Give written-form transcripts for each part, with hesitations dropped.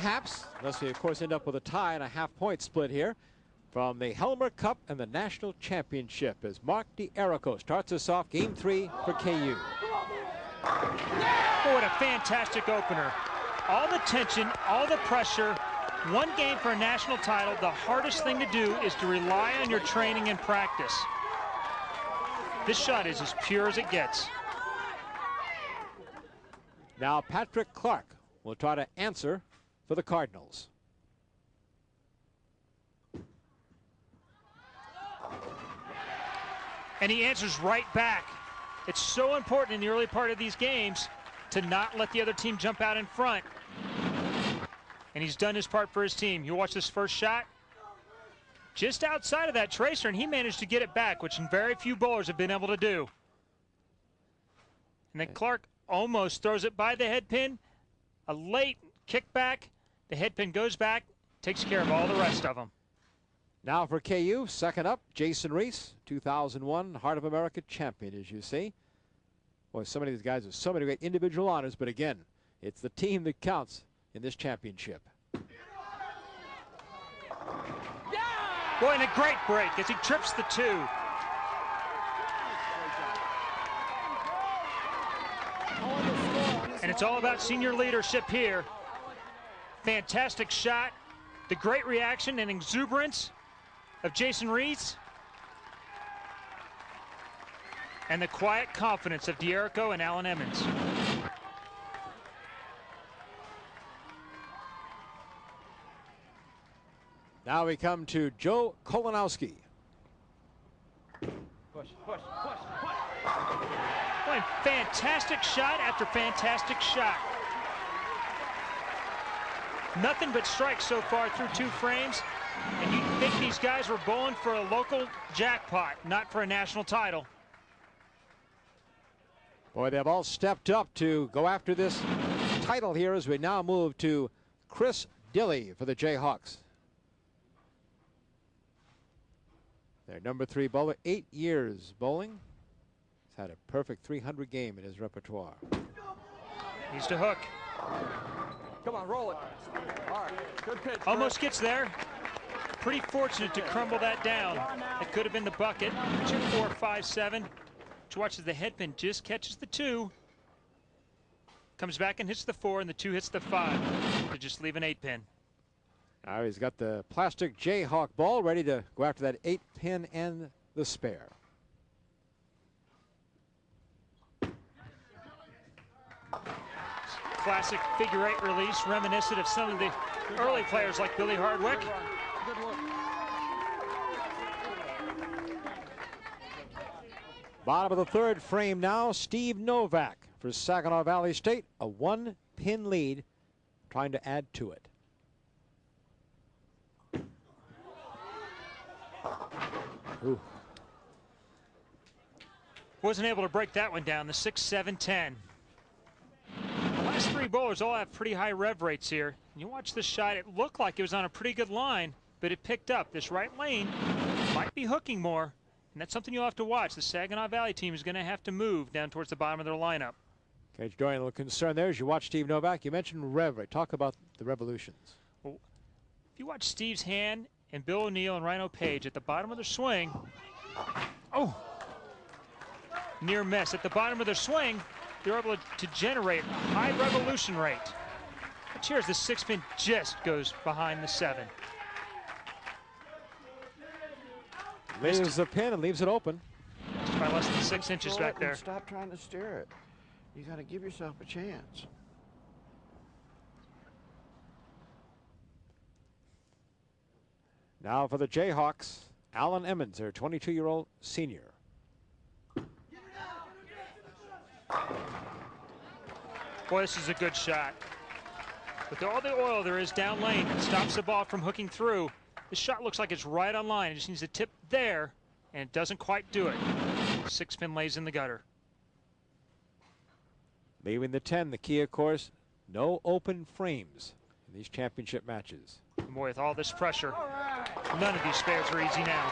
perhaps, unless we of course end up with a tie and a half-point split here, from the Helmer Cup and the National Championship as Mark D'Erico starts us off game 3 for KU. Oh, what a fantastic opener. All the tension, all the pressure. One game for a national title. The hardest thing to do is to rely on your training and practice. This shot is as pure as it gets. Now Patrick Clark will try to answer for the Cardinals. And he answers right back. It's so important in the early part of these games to not let the other team jump out in front. And he's done his part for his team. You watch this first shot. Just outside of that tracer, and he managed to get it back, which very few bowlers have been able to do. And then Clark almost throws it by the head pin. A late kickback. The head pin goes back, takes care of all the rest of them. Now for KU, second up, Jason Reese, 2001 Heart of America champion, as you see. Boy, so many of these guys have so many great individual honors, but again, it's the team that counts in this championship. Boy, and a great break as he trips the 2. And it's all about senior leadership here. Fantastic shot. The great reaction and exuberance of Jason Reese. And the quiet confidence of D'Erico and Alan Emmons. Now we come to Joe Kolanowski. Push, push, push, push. Boy, fantastic shot after fantastic shot. Nothing but strikes so far through 2 frames. And you'd think these guys were bowling for a local jackpot, not for a national title. Boy, they've all stepped up to go after this title here as we now move to Chris Dilley for the Jayhawks. Their number 3 bowler, 8 years bowling. He's had a perfect 300 game in his repertoire. Needs to hook. Come on, roll it. All right, good pitch. Almost gets there. Pretty fortunate to crumble that down. It could have been the bucket. 2, 4, 5, 7. Which watches the head pin just catches the 2. Comes back and hits the 4, and the 2 hits the 5 to just leave an 8 pin. Now he's got the plastic Jayhawk ball ready to go after that 8 pin and the spare. Classic figure 8 release, reminiscent of some of the early players like Billy Hardwick. Good look. Bottom of the 3rd frame now, Steve Novak for Saginaw Valley State. A 1-pin lead, trying to add to it. Ooh. Wasn't able to break that one down, the 6, 7, 10. The last 3 bowlers all have pretty high rev rates here. And you watch this shot, it looked like it was on a pretty good line, but it picked up. This right lane might be hooking more, and that's something you'll have to watch. The Saginaw Valley team is going to have to move down towards the bottom of their lineup. Coach Dorian, a little concern there as you watch Steve Novak. You mentioned rev rate. Talk about the revolutions. Well, if you watch Steve's hand and Bill O'Neill and Rhino Page at the bottom of their swing, oh, near miss. At the bottom of their swing, they're able to generate a high revolution rate. Watch here as the 6 pin just goes behind the 7. Leaves the pin and leaves it open. Just by less than 6 inches back there. Stop trying to steer it. You got to give yourself a chance. Now for the Jayhawks, Alan Emmons, their 22-year-old senior. Boy, this is a good shot. With all the oil there is down lane, it stops the ball from hooking through. This shot looks like it's right on line. It just needs to tip there, and it doesn't quite do it. 6 pin lays in the gutter. Leaving the 10, the key, of course, no open frames in these championship matches. And boy, with all this pressure, none of these spares are easy now.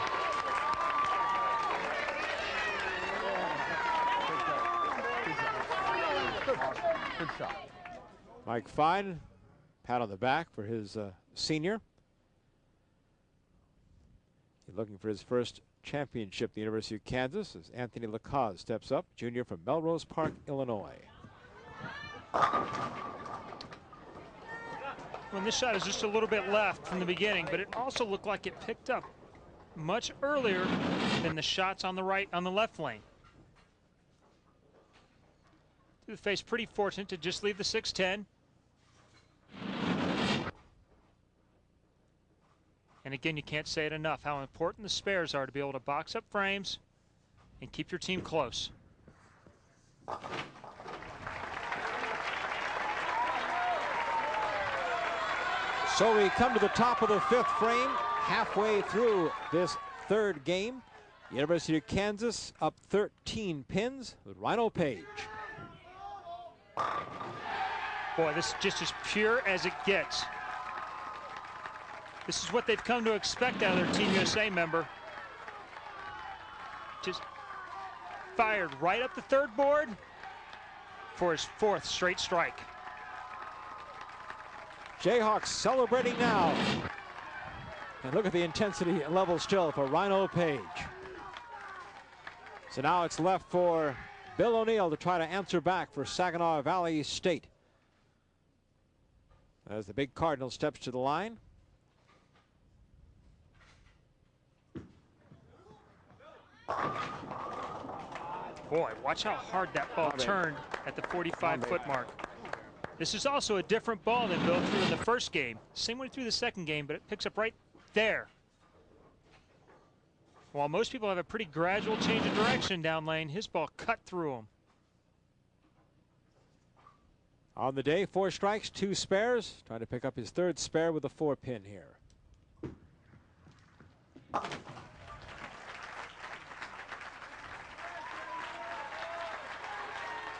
Good shot. Mike Fine pat on the back for his senior. He's looking for his first championship at the University of Kansas as Anthony Lacaze steps up, junior from Melrose Park, Illinois. Well, this shot is just a little bit left from the beginning, but it also looked like it picked up much earlier than the shots on the left lane. The face pretty fortunate to just leave the 610. And again, you can't say it enough how important the spares are to be able to box up frames and keep your team close. So we come to the top of the 5th frame, halfway through this 3rd game. University of Kansas up 13 pins with Rhino Page. Boy, this is just as pure as it gets. This is what they've come to expect out of their Team USA member. Just fired right up the 3rd board for his 4th straight strike. Jayhawks celebrating now. And look at the intensity level still for Rhino Page. So now it's left for Bill O'Neill to try to answer back for Saginaw Valley State. As the big Cardinal steps to the line. Boy, watch how hard that ball turned at the 45-foot mark. This is also a different ball than Bill threw in the first game. Same way through the second game, but it picks up right there. While most people have a pretty gradual change of direction down lane, his ball cut through him. On the day, 4 strikes, 2 spares. Trying to pick up his 3rd spare with a 4-pin here.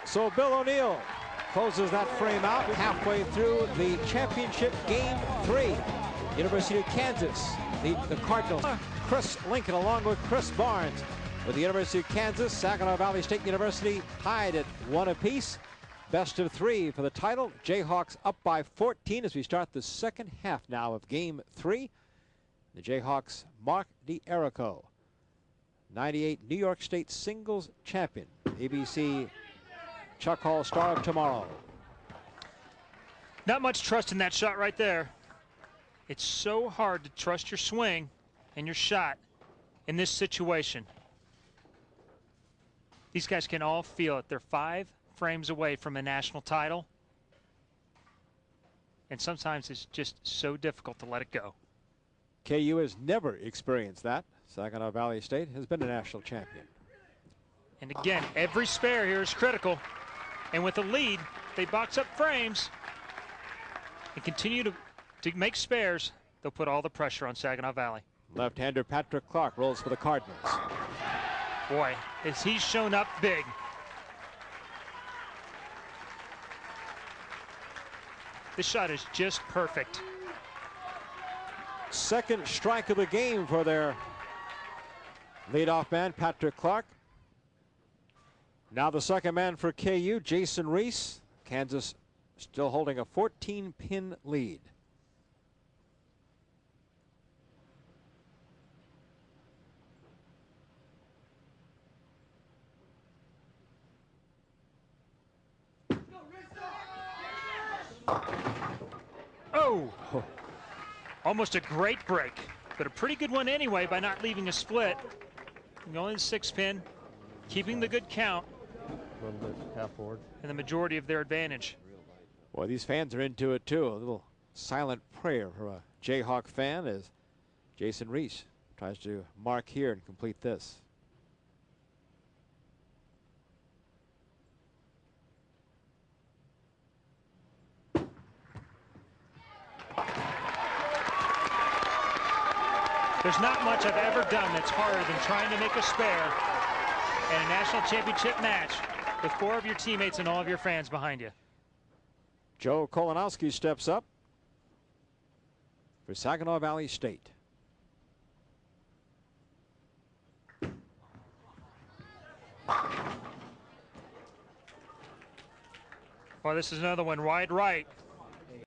So Bill O'Neill closes that frame out halfway through the championship game 3. University of Kansas lead the Cardinals. Chris Lincoln along with Chris Barnes. With the University of Kansas, Saginaw Valley State University tied at 1 apiece. Best of 3 for the title. Jayhawks up by 14 as we start the 2nd half now of game 3. The Jayhawks, Mark D'Erico, 98 New York State singles champion. ABC Chuck Hall star of tomorrow. Not much trust in that shot right there. It's so hard to trust your swing and your shot in this situation. These guys can all feel it. They're 5 frames away from a national title. And sometimes it's just so difficult to let it go. KU has never experienced that. Saginaw Valley State has been a national champion. And again, every spare here is critical. And with a lead, they box up frames and continue to make spares. They'll put all the pressure on Saginaw Valley. Left-hander Patrick Clark rolls for the Cardinals. Boy, has he shown up big. This shot is just perfect. 2nd strike of the game for their leadoff man, Patrick Clark. Now the 2nd man for KU, Jason Reese. Kansas still holding a 14-pin lead. Oh! Almost a great break, but a pretty good one anyway by not leaving a split. Only the 6-pin, keeping the good count. A little bit half forward. And the majority of their advantage. Boy, these fans are into it too. A little silent prayer for a Jayhawk fan as Jason Reese tries to mark here and complete this. There's not much I've ever done that's harder than trying to make a spare in a national championship match with 4 of your teammates and all of your fans behind you. Joe Kolanowski steps up for Saginaw Valley State. Well, this is another one wide right.